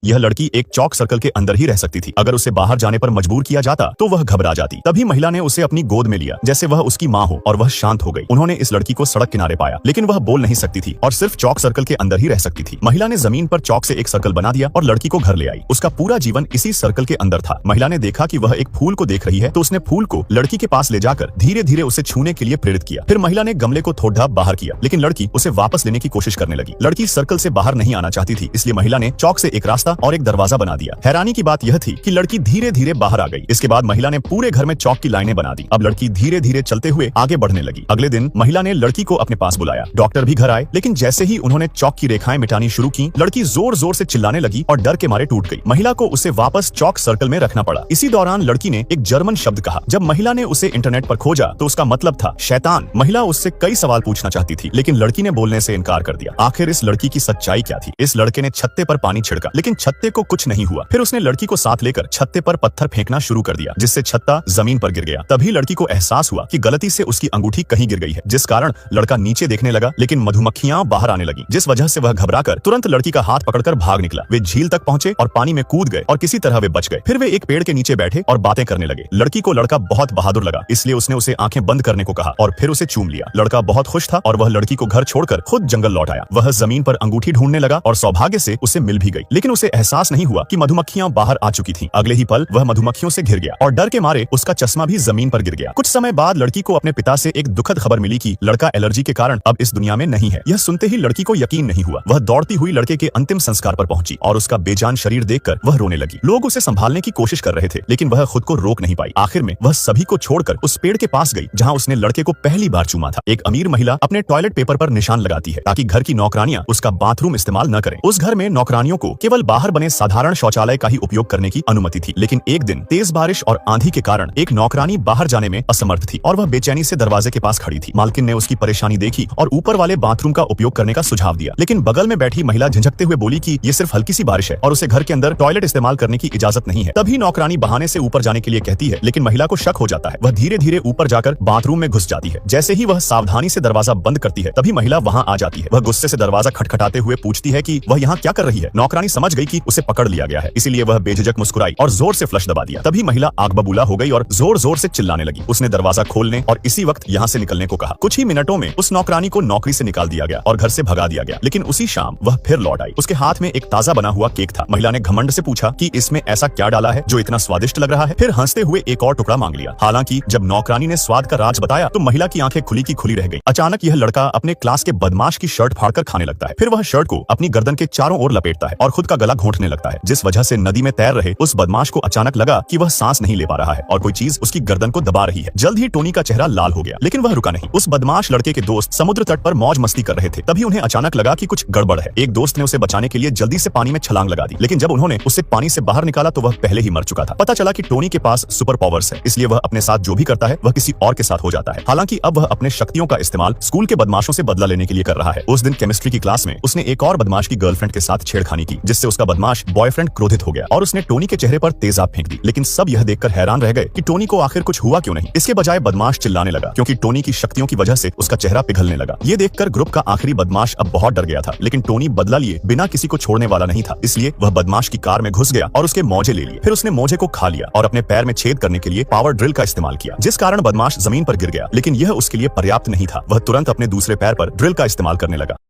यह लड़की एक चौक सर्कल के अंदर ही रह सकती थी। अगर उसे बाहर जाने पर मजबूर किया जाता तो वह घबरा जाती। तभी महिला ने उसे अपनी गोद में लिया जैसे वह उसकी माँ हो और वह शांत हो गई। उन्होंने इस लड़की को सड़क किनारे पाया, लेकिन वह बोल नहीं सकती थी और सिर्फ चौक सर्कल के अंदर ही रह सकती थी। महिला ने जमीन पर चौक से एक सर्कल बना दिया और लड़की को घर ले आई। उसका पूरा जीवन इसी सर्कल के अंदर था। महिला ने देखा कि वह एक फूल को देख रही है तो उसने फूल को लड़की के पास ले जाकर धीरे धीरे उसे छूने के लिए प्रेरित किया। फिर महिला ने गमले को थोड़ा बाहर किया, लेकिन लड़की उसे वापस लेने की कोशिश करने लगी। लड़की सर्कल से बाहर नहीं आना चाहती थी, इसलिए महिला ने चौक से एक रास्ता और एक दरवाजा बना दिया। हैरानी की बात यह थी कि लड़की धीरे धीरे बाहर आ गई। इसके बाद महिला ने पूरे घर में चौक की लाइनें बना दी। अब लड़की धीरे धीरे चलते हुए आगे बढ़ने लगी। अगले दिन महिला ने लड़की को अपने पास बुलाया। डॉक्टर भी घर आए, लेकिन जैसे ही उन्होंने चौक की रेखाएं मिटानी शुरू की, लड़की जोर जोर से चिल्लाने लगी और डर के मारे टूट गई। महिला को उसे वापस चौक सर्कल में रखना पड़ा। इसी दौरान लड़की ने एक जर्मन शब्द कहा। जब महिला ने उसे इंटरनेट पर खोजा तो उसका मतलब था शैतान। महिला उससे कई सवाल पूछना चाहती थी, लेकिन लड़की ने बोलने से इनकार कर दिया। आखिर इस लड़की की सच्चाई क्या थी? इस लड़के ने छत्ते पर पानी छिड़का, लेकिन छत्ते को कुछ नहीं हुआ। फिर उसने लड़की को साथ लेकर छत्ते पर पत्थर फेंकना शुरू कर दिया, जिससे छत्ता जमीन पर गिर गया। तभी लड़की को एहसास हुआ कि गलती से उसकी अंगूठी कहीं गिर गई है, जिस कारण लड़का नीचे देखने लगा, लेकिन मधुमक्खियां बाहर आने लगी, जिस वजह से वह घबराकर तुरंत लड़की का हाथ पकड़कर भाग निकला। वे झील तक पहुंचे और पानी में कूद गए और किसी तरह वे बच गए। फिर वे एक पेड़ के नीचे बैठे और बातें करने लगे। लड़की को लड़का बहुत बहादुर लगा, इसलिए उसने उसे आंखें बंद करने को कहा और फिर उसे चूम लिया। लड़का बहुत खुश था और वह लड़की को घर छोड़कर खुद जंगल लौट आया। वह जमीन पर अंगूठी ढूंढने लगा और सौभाग्य से उसे मिल भी गई, लेकिन उसे एहसास नहीं हुआ कि मधुमक्खियां बाहर आ चुकी थीं। अगले ही पल वह मधुमक्खियों से घिर गया और डर के मारे उसका चश्मा भी जमीन पर गिर गया। कुछ समय बाद लड़की को अपने पिता से एक दुखद खबर मिली कि लड़का एलर्जी के कारण अब इस दुनिया में नहीं है। यह सुनते ही लड़की को यकीन नहीं हुआ। वह दौड़ती हुई लड़के के अंतिम संस्कार पर पहुंची और उसका बेजान शरीर देखकर वह रोने लगी। लोग उसे संभालने की कोशिश कर रहे थे, लेकिन वह खुद को रोक नहीं पाई। आखिर में वह सभी को छोड़कर उस पेड़ के पास गई जहां उसने लड़के को पहली बार चूमा था। एक अमीर महिला अपने टॉयलेट पेपर पर निशान लगाती है ताकि घर की नौकरानियां उसका बाथरूम इस्तेमाल न करें। उस घर में नौकरानियों को केवल बाहर बने साधारण शौचालय का ही उपयोग करने की अनुमति थी, लेकिन एक दिन तेज बारिश और आंधी के कारण एक नौकरानी बाहर जाने में असमर्थ थी और वह बेचैनी से दरवाजे के पास खड़ी थी। मालकिन ने उसकी परेशानी देखी और ऊपर वाले बाथरूम का उपयोग करने का सुझाव दिया, लेकिन बगल में बैठी महिला झिझकते हुए बोली कि ये सिर्फ हल्की सी बारिश है और उसे घर के अंदर टॉयलेट इस्तेमाल करने की इजाजत नहीं है। तभी नौकरानी बहाने से ऊपर जाने के लिए कहती है, लेकिन महिला को शक हो जाता है। वह धीरे धीरे ऊपर जाकर बाथरूम में घुस जाती है। जैसे ही वह सावधानी से दरवाजा बंद करती है, तभी महिला वहां आ जाती है। वह गुस्से से दरवाजा खटखटाते हुए पूछती है कि वह यहाँ क्या कर रही है। नौकरानी समझ गई कि उसे पकड़ लिया गया है, इसीलिए वह बेझिझक मुस्कुराई और जोर से फ्लश दबा दिया। तभी महिला आग बबूला हो गई और जोर जोर से चिल्लाने लगी। उसने दरवाजा खोलने और इसी वक्त यहाँ से निकलने को कहा। कुछ ही मिनटों में उस नौकरानी को नौकरी से निकाल दिया गया और घर से भगा दिया गया, लेकिन उसी शाम वह फिर लौट आई। उसके हाथ में एक ताजा बना हुआ केक था। महिला ने घमंड से पूछा कि इसमें ऐसा क्या डाला है जो इतना स्वादिष्ट लग रहा है। फिर हंसते हुए एक और टुकड़ा मांग लिया। हालांकि जब नौकरानी ने स्वाद का राज बताया तो महिला की आंखें खुली की खुली रह गई। अचानक यह लड़का अपने क्लास के बदमाश की शर्ट फाड़कर खाने लगता है। फिर वह शर्ट को अपनी गर्दन के चारों ओर लपेटता है और खुद का गला घोंटने लगता है, जिस वजह से नदी में तैर रहे उस बदमाश को अचानक लगा कि वह सांस नहीं ले पा रहा है और कोई चीज उसकी गर्दन को दबा रही है। जल्द ही टोनी का चेहरा लाल हो गया, लेकिन वह रुका नहीं। उस बदमाश लड़के के दोस्त समुद्र तट पर मौज मस्ती कर रहे थे। तभी उन्हें अचानक लगा कि कुछ गड़बड़ है। एक दोस्त ने उसे बचाने के लिए जल्दी से पानी में छलांग लगा दी, लेकिन जब उन्होंने उसे पानी से बाहर निकाला तो वह पहले ही मर चुका था। पता चला कि टोनी के पास सुपर पावर्स है, इसलिए वह अपने साथ जो भी करता है वह किसी और के साथ हो जाता है। हालांकि अब वह अपने शक्तियों का इस्तेमाल स्कूल के बदमाशों से बदला लेने के लिए कर रहा है। उस दिन केमिस्ट्री की क्लास में उसने एक और बदमाश की गर्लफ्रेंड के साथ छेड़खानी की, जिससे उसका बदमाश बॉयफ्रेंड क्रोधित हो गया और उसने टोनी के चेहरे पर तेजाब फेंक दी। लेकिन सब यह देखकर हैरान रह गए कि टोनी को आखिर कुछ हुआ क्यों नहीं। इसके बजाय बदमाश चिल्लाने लगा क्योंकि टोनी की शक्तियों की वजह से उसका चेहरा पिघलने लगा। ये देखकर ग्रुप का आखिरी बदमाश अब बहुत डर गया था, लेकिन टोनी बदला लिए बिना किसी को छोड़ने वाला नहीं था, इसलिए वह बदमाश की कार में घुस गया और उसके मोजे ले लिए। फिर उसने मोजे को खा लिया और अपने पैर में छेद करने के लिए पावर ड्रिल का इस्तेमाल किया, जिस कारण बदमाश जमीन पर गिर गया। लेकिन यह उसके लिए पर्याप्त नहीं था। वह तुरंत अपने दूसरे पैर पर ड्रिल का इस्तेमाल करने लगा।